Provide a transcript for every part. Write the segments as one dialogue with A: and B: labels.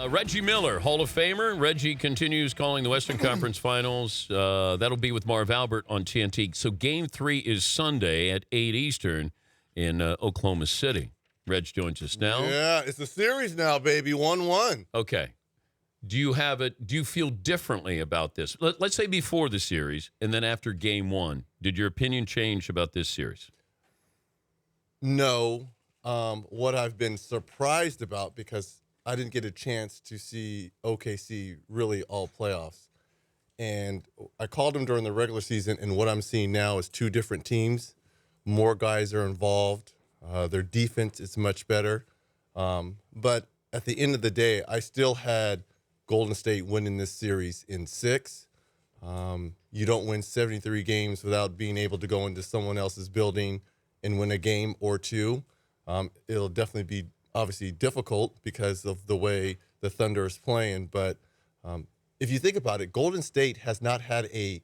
A: Reggie Miller, Hall of Famer. Reggie continues calling the Western Conference Finals. That'll be with Marv Albert on TNT. So Game 3 is Sunday at 8 Eastern in Oklahoma City. Reg joins us now.
B: Yeah, it's a series now, baby. 1-1.
A: Okay. Do you feel differently about this? Let's say before the series and then after Game 1. Did your opinion change about this series?
B: No. What I've been surprised about, because I didn't get a chance to see OKC really all playoffs. And I called them during the regular season, and what I'm seeing now is two different teams. More guys are involved. Their defense is much better. But at the end of the day, I still had Golden State winning this series in 6. You don't win 73 games without being able to go into someone else's building and win a game or two. It'll definitely be obviously difficult because of the way the Thunder is playing. But if you think about it, Golden State has not had a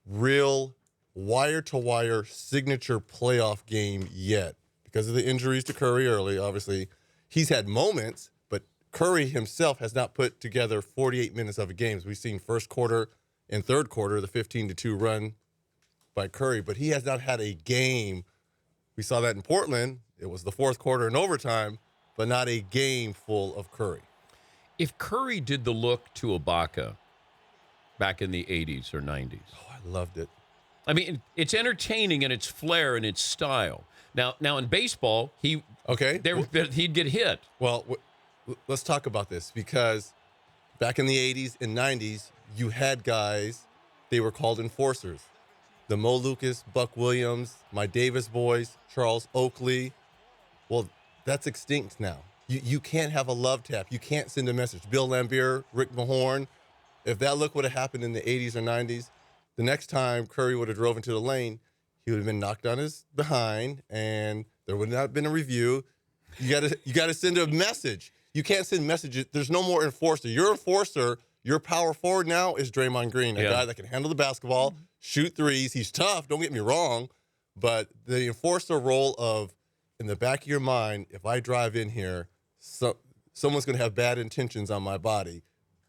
B: real wire-to-wire signature playoff game yet because of the injuries to Curry early. Obviously, he's had moments, but Curry himself has not put together 48 minutes of a game. We've seen first quarter and third quarter, the 15-2 run by Curry, but he has not had a game. We saw that in Portland. It was the fourth quarter and overtime, but not a game full of Curry.
A: If Curry did the look to Ibaka back in the 80s or 90s.
B: Oh, I loved it.
A: I mean, it's entertaining in its flair and its style. Now in baseball, he'd get hit.
B: Well, let's talk about this because back in the 80s and 90s, you had guys, they were called enforcers. The Mo Lucas, Buck Williams, my Davis boys, Charles Oakley. Well, that's extinct now. You can't have a love tap. You can't send a message. Bill Laimbeer, Rick Mahorn, if that look would have happened in the 80s or 90s, the next time Curry would have drove into the lane, he would have been knocked on his behind, and there would not have been a review. You gotta send a message. You can't send messages. There's no more enforcer. Your enforcer, your power forward now is Draymond Green, a guy that can handle the basketball, shoot threes. He's tough, don't get me wrong, but the enforcer role of, in the back of your mind, if I drive in here, someone's going to have bad intentions on my body.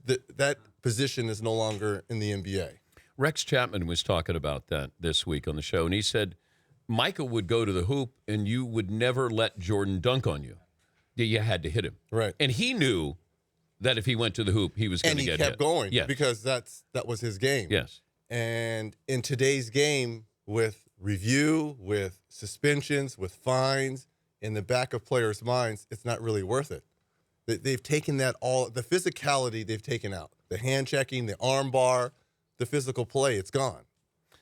B: That position is no longer in the NBA.
A: Rex Chapman was talking about that this week on the show, and he said Michael would go to the hoop, and you would never let Jordan dunk on you. You had to hit him.
B: Right.
A: And he knew that if he went to the hoop, he was going to get hit.
B: And he kept going because that was his game.
A: Yes.
B: And in today's game, with review, with suspensions, with fines, in the back of players' minds, it's not really worth it. They've taken that all, the physicality they've taken out. The hand checking, the arm bar, the physical play, it's gone.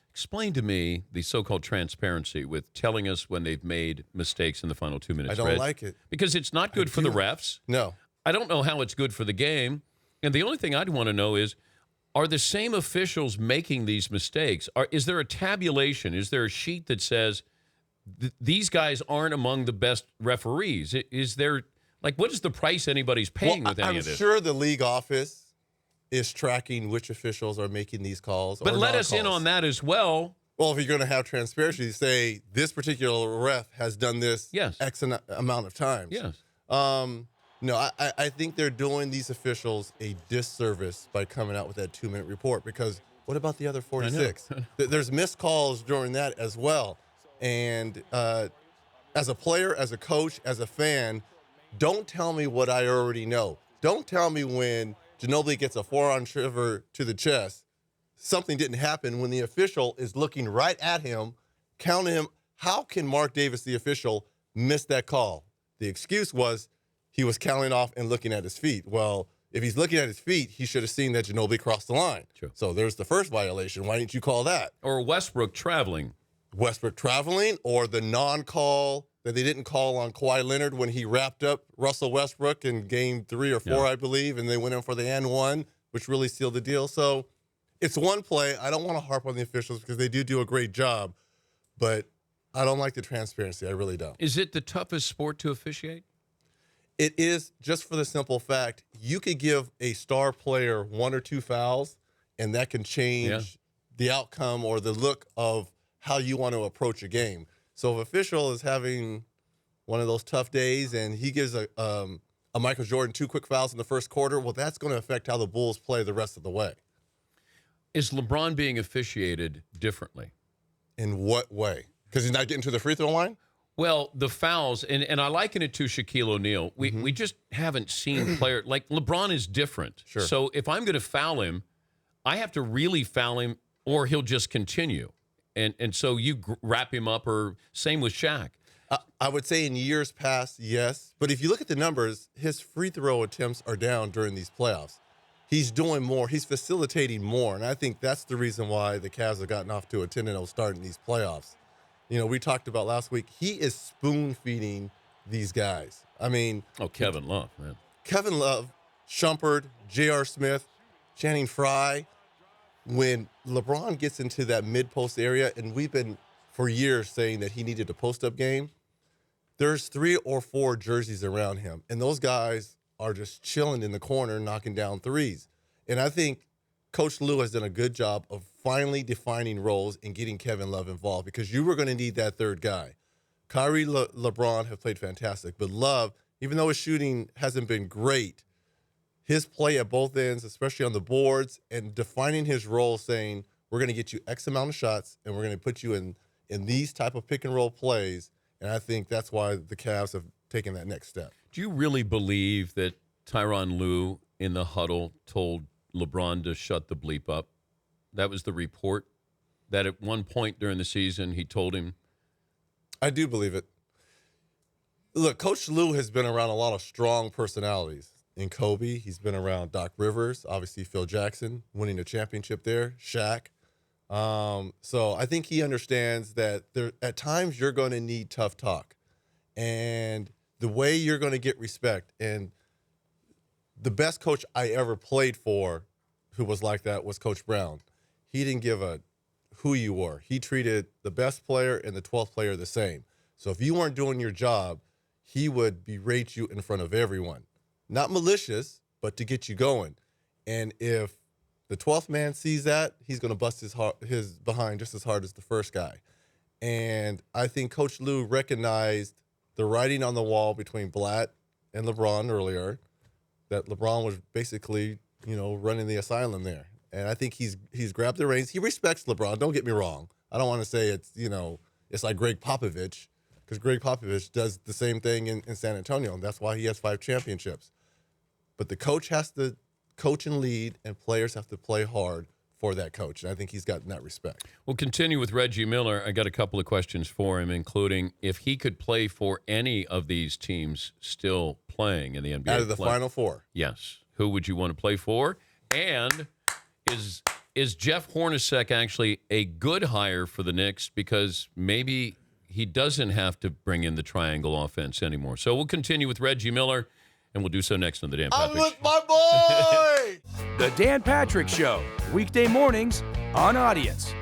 A: Explain to me the so-called transparency with telling us when they've made mistakes in the final 2 minutes.
B: I don't like it.
A: Because it's not good for the refs.
B: No.
A: I don't know how it's good for the game. And the only thing I'd want to know is, are the same officials making these mistakes? Is there a tabulation? Is there a sheet that says these guys aren't among the best referees? Is there, like, what is the price anybody's paying with any of this?
B: I'm sure the league office is tracking which officials are making these calls.
A: But let us in on that as well.
B: Well, if you're going to have transparency, say this particular ref has done this X amount of times.
A: Yes.
B: No, I think they're doing these officials a disservice by coming out with that 2-minute report, because what about the other 46? There's missed calls during that as well. And as a player, as a coach, as a fan, don't tell me what I already know. Don't tell me when Ginobili gets a forearm shiver to the chest, something didn't happen when the official is looking right at him, counting him. How can Mark Davis, the official, miss that call? The excuse was he was counting off and looking at his feet. Well, if he's looking at his feet, he should have seen that Ginobili crossed the line.
A: Sure.
B: So there's the first violation. Why didn't you call that?
A: Or Westbrook traveling.
B: Westbrook traveling, or the non-call that they didn't call on Kawhi Leonard when he wrapped up Russell Westbrook in game 3 or 4, I believe, and they went in for the and one, which really sealed the deal. So it's one play. I don't want to harp on the officials because they do a great job, but I don't like the transparency. I really don't.
A: Is it the toughest sport to officiate?
B: It is, just for the simple fact, you could give a star player 1 or 2 fouls, and that can change the outcome or the look of how you want to approach a game. So if an official is having one of those tough days and he gives a a Michael Jordan, 2 quick fouls in the first quarter. Well, that's going to affect how the Bulls play the rest of the way.
A: Is LeBron being officiated differently?
B: In what way? Because he's not getting to the free throw line?
A: Well, the fouls, and I liken it to Shaquille O'Neal. We just haven't seen player like LeBron is different.
B: Sure.
A: So if I'm going to foul him, I have to really foul him, or he'll just continue. And so you wrap him up, or same with Shaq.
B: I would say in years past, yes. But if you look at the numbers, his free throw attempts are down during these playoffs. He's doing more. He's facilitating more. And I think that's the reason why the Cavs have gotten off to a 10-0 start in these playoffs. You know, we talked about last week, he is spoon-feeding these guys. I mean.
A: Oh, Kevin Love, man.
B: Kevin Love, Shumpert, J.R. Smith, Channing Frye. When LeBron gets into that mid-post area, and we've been for years saying that he needed a post-up game, there's 3 or 4 jerseys around him, and those guys are just chilling in the corner, knocking down threes. And I think Coach Lue has done a good job of finally defining roles and getting Kevin Love involved, because you were going to need that third guy. Kyrie, LeBron have played fantastic, but Love, even though his shooting hasn't been great, his play at both ends, especially on the boards, and defining his role, saying, we're going to get you X amount of shots, and we're going to put you in these type of pick-and-roll plays. And I think that's why the Cavs have taken that next step.
A: Do you really believe that Tyronn Lue in the huddle told LeBron to shut the bleep up? That was the report, that at one point during the season he told him?
B: I do believe it. Look, Coach Lue has been around a lot of strong personalities. In Kobe, he's been around Doc Rivers, obviously Phil Jackson, winning a championship there, Shaq. So I think he understands that at times you're going to need tough talk. And the way you're going to get respect, and the best coach I ever played for who was like that was Coach Brown. He didn't give a who you were. He treated the best player and the 12th player the same. So if you weren't doing your job, he would berate you in front of everyone. Not malicious, but to get you going. And if the 12th man sees that, he's going to bust his behind just as hard as the first guy. And I think Coach Lue recognized the writing on the wall between Blatt and LeBron earlier, that LeBron was basically, running the asylum there. And I think he's grabbed the reins. He respects LeBron. Don't get me wrong. I don't want to say it's like Greg Popovich, because Greg Popovich does the same thing in San Antonio, and that's why he has 5 championships. But the coach has to coach and lead, and players have to play hard for that coach. And I think he's gotten that respect.
A: We'll continue with Reggie Miller. I got a couple of questions for him, including if he could play for any of these teams still playing in the NBA.
B: Out of the Final Four.
A: Yes. Who would you want to play for? And is Jeff Hornacek actually a good hire for the Knicks, because maybe he doesn't have to bring in the triangle offense anymore? So we'll continue with Reggie Miller, and we'll do so next on The Dan Patrick Show.
B: I'm with my boy!
C: The Dan Patrick Show, weekday mornings on Audience.